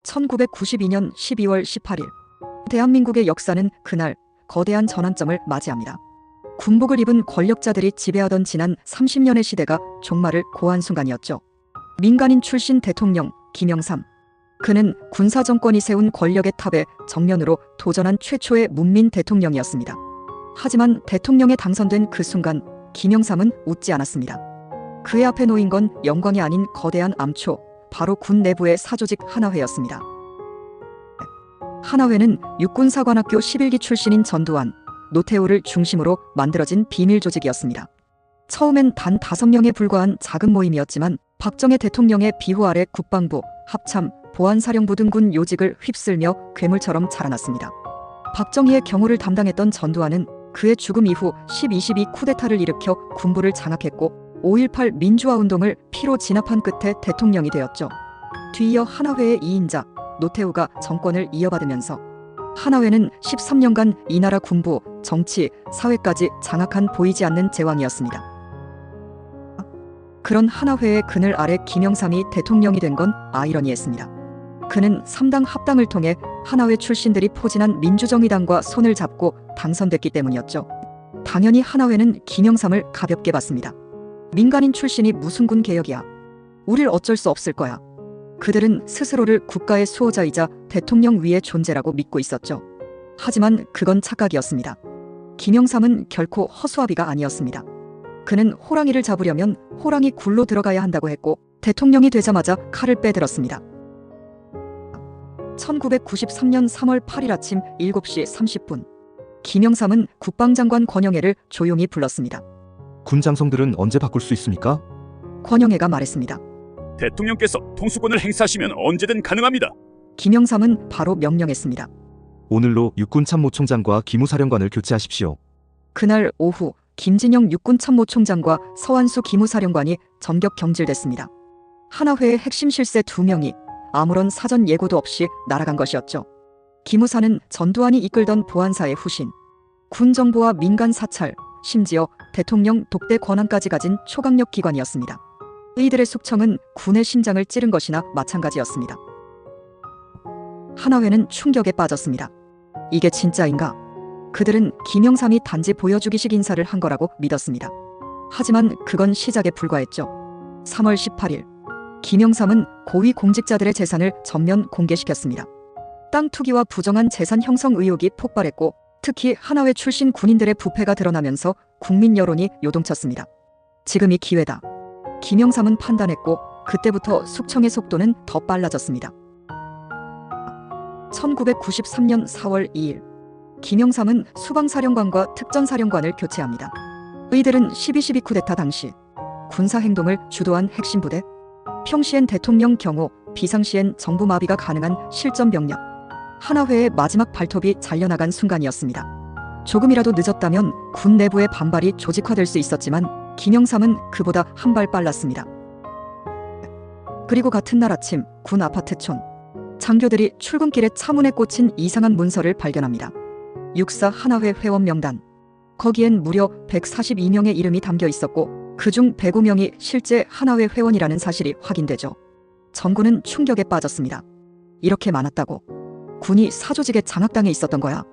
1992년 12월 18일 대한민국의 역사는 그날 거대한 전환점을 맞이합니다. 군복을 입은 권력자들이 지배하던 지난 30년의 시대가 종말을 고한 순간이었죠. 민간인 출신 대통령 김영삼. 그는 군사정권이 세운 권력의 탑에 정면으로 도전한 최초의 문민 대통령이었습니다. 하지만 대통령에 당선된 그 순간 김영삼은 웃지 않았습니다. 그의 앞에 놓인 건 영광이 아닌 거대한 암초, 바로 군 내부의 사조직 하나회였습니다. 하나회는 육군사관학교 11기 출신인 전두환, 노태우를 중심으로 만들어진 비밀 조직이었습니다. 처음엔 단 5명에 불과한 작은 모임이었지만 박정희 대통령의 비호 아래 국방부, 합참, 보안사령부 등 군 요직을 휩쓸며 괴물처럼 자라났습니다. 박정희의 경호를 담당했던 전두환은 그의 죽음 이후 10.22 쿠데타를 일으켜 군부를 장악했고 5.18 민주화운동을 피로 진압한 끝에 대통령이 되었죠. 뒤이어 하나회의 2인자 노태우가 정권을 이어받으면서 하나회는 13년간 이 나라 군부, 정치, 사회까지 장악한 보이지 않는 제왕이었습니다. 그런 하나회의 그늘 아래 김영삼이 대통령이 된 건 아이러니했습니다. 그는 3당 합당을 통해 하나회 출신들이 포진한 민주정의당과 손을 잡고 당선됐기 때문이었죠. 당연히 하나회는 김영삼을 가볍게 봤습니다. 민간인 출신이 무슨 군 개혁이야. 우릴 어쩔 수 없을 거야. 그들은 스스로를 국가의 수호자이자 대통령 위의 존재라고 믿고 있었죠. 하지만 그건 착각이었습니다. 김영삼은 결코 허수아비가 아니었습니다. 그는 호랑이를 잡으려면 호랑이 굴로 들어가야 한다고 했고 대통령이 되자마자 칼을 빼들었습니다. 1993년 3월 8일 아침 7시 30분 김영삼은 국방장관 권영애를 조용히 불렀습니다. 군 장성들은 언제 바꿀 수 있습니까? 권영애가 말했습니다. 대통령께서 통수권을 행사하시면 언제든 가능합니다. 김영삼은 바로 명령했습니다. 오늘로 육군참모총장과 기무사령관을 교체하십시오. 그날 오후 김진영 육군참모총장과 서완수 기무사령관이 전격 경질됐습니다. 하나회의 핵심 실세 2명이 아무런 사전 예고도 없이 날아간 것이었죠. 기무사는 전두환이 이끌던 보안사의 후신, 군 정보와 민간 사찰, 심지어 대통령 독대 권한까지 가진 초강력 기관이었습니다. 이들의 숙청은 군의 심장을 찌른 것이나 마찬가지였습니다. 하나회는 충격에 빠졌습니다. 이게 진짜인가? 그들은 김영삼이 단지 보여주기식 인사를 한 거라고 믿었습니다. 하지만 그건 시작에 불과했죠. 3월 18일 김영삼은 고위 공직자들의 재산을 전면 공개시켰습니다. 땅 투기와 부정한 재산 형성 의혹이 폭발했고 특히 하나회 출신 군인들의 부패가 드러나면서 국민 여론이 요동쳤습니다. 지금이 기회다. 김영삼은 판단했고 그때부터 숙청의 속도는 더 빨라졌습니다. 1993년 4월 2일 김영삼은 수방사령관과 특전사령관을 교체합니다. 이들은 12.12 쿠데타 당시 군사행동을 주도한 핵심 부대, 평시엔 대통령 경호, 비상시엔 정부 마비가 가능한 실전 병력, 하나회의 마지막 발톱이 잘려나간 순간이었습니다. 조금이라도 늦었다면 군 내부의 반발이 조직화될 수 있었지만 김영삼은 그보다 한 발 빨랐습니다. 그리고 같은 날 아침 군 아파트촌 장교들이 출근길에 차문에 꽂힌 이상한 문서를 발견합니다. 육사 하나회 회원 명단. 거기엔 무려 142명의 이름이 담겨 있었고 그중 105명이 실제 하나회 회원이라는 사실이 확인되죠. 전군은 충격에 빠졌습니다. 이렇게 많았다고? 군이 사조직에 장악당해 있었던 거야.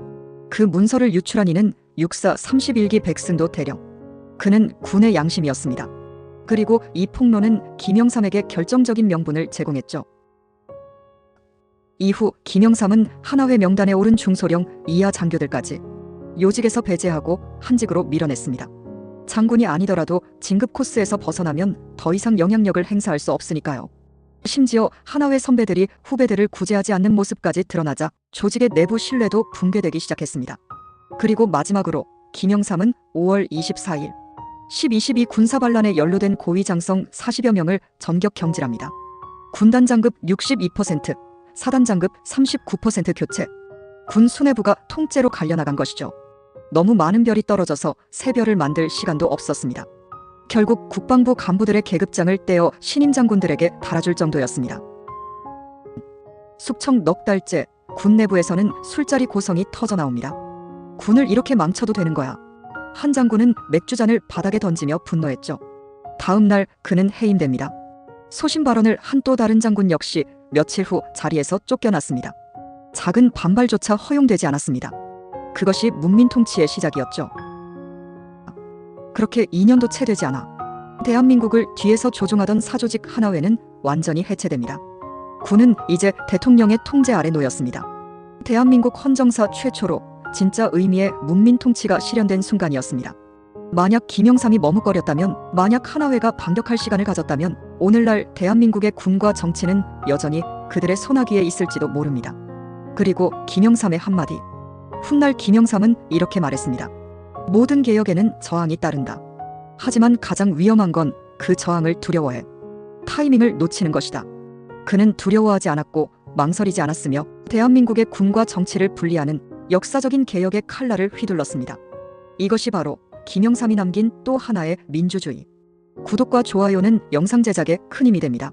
그 문서를 유출한 이는 육사 31기 백승도 대령. 그는 군의 양심이었습니다. 그리고 이 폭로는 김영삼에게 결정적인 명분을 제공했죠. 이후 김영삼은 하나회 명단에 오른 중소령 이하 장교들까지 요직에서 배제하고 한직으로 밀어냈습니다. 장군이 아니더라도 진급 코스에서 벗어나면 더 이상 영향력을 행사할 수 없으니까요. 심지어 하나회 선배들이 후배들을 구제하지 않는 모습까지 드러나자 조직의 내부 신뢰도 붕괴되기 시작했습니다. 그리고 마지막으로 김영삼은 5월 24일 10.22 군사반란에 연루된 고위장성 40여 명을 전격 경질합니다. 군단 장급 62%, 사단 장급 39% 교체. 군 수뇌부가 통째로 갈려나간 것이죠. 너무 많은 별이 떨어져서 새 별을 만들 시간도 없었습니다. 결국 국방부 간부들의 계급장을 떼어 신임 장군들에게 달아줄 정도였습니다. 숙청 넉 달째 군 내부에서는 술자리 고성이 터져나옵니다. 군을 이렇게 망쳐도 되는 거야. 한 장군은 맥주잔을 바닥에 던지며 분노했죠. 다음 날 그는 해임됩니다. 소신 발언을 한 또 다른 장군 역시 며칠 후 자리에서 쫓겨났습니다. 작은 반발조차 허용되지 않았습니다. 그것이 문민 통치의 시작이었죠. 그렇게 2년도 채 되지 않아 대한민국을 뒤에서 조종하던 사조직 하나회는 완전히 해체됩니다. 군은 이제 대통령의 통제 아래 놓였습니다. 대한민국 헌정사 최초로 진짜 의미의 문민 통치가 실현된 순간이었습니다. 만약 김영삼이 머뭇거렸다면, 만약 하나회가 반격할 시간을 가졌다면 오늘날 대한민국의 군과 정치는 여전히 그들의 손아귀에 있을지도 모릅니다. 그리고 김영삼의 한마디. 훗날 김영삼은 이렇게 말했습니다. 모든 개혁에는 저항이 따른다. 하지만 가장 위험한 건 그 저항을 두려워해. 타이밍을 놓치는 것이다. 그는 두려워하지 않았고 망설이지 않았으며 대한민국의 군과 정치를 분리하는 역사적인 개혁의 칼날을 휘둘렀습니다. 이것이 바로 김영삼이 남긴 또 하나의 민주주의. 구독과 좋아요는 영상 제작에 큰 힘이 됩니다.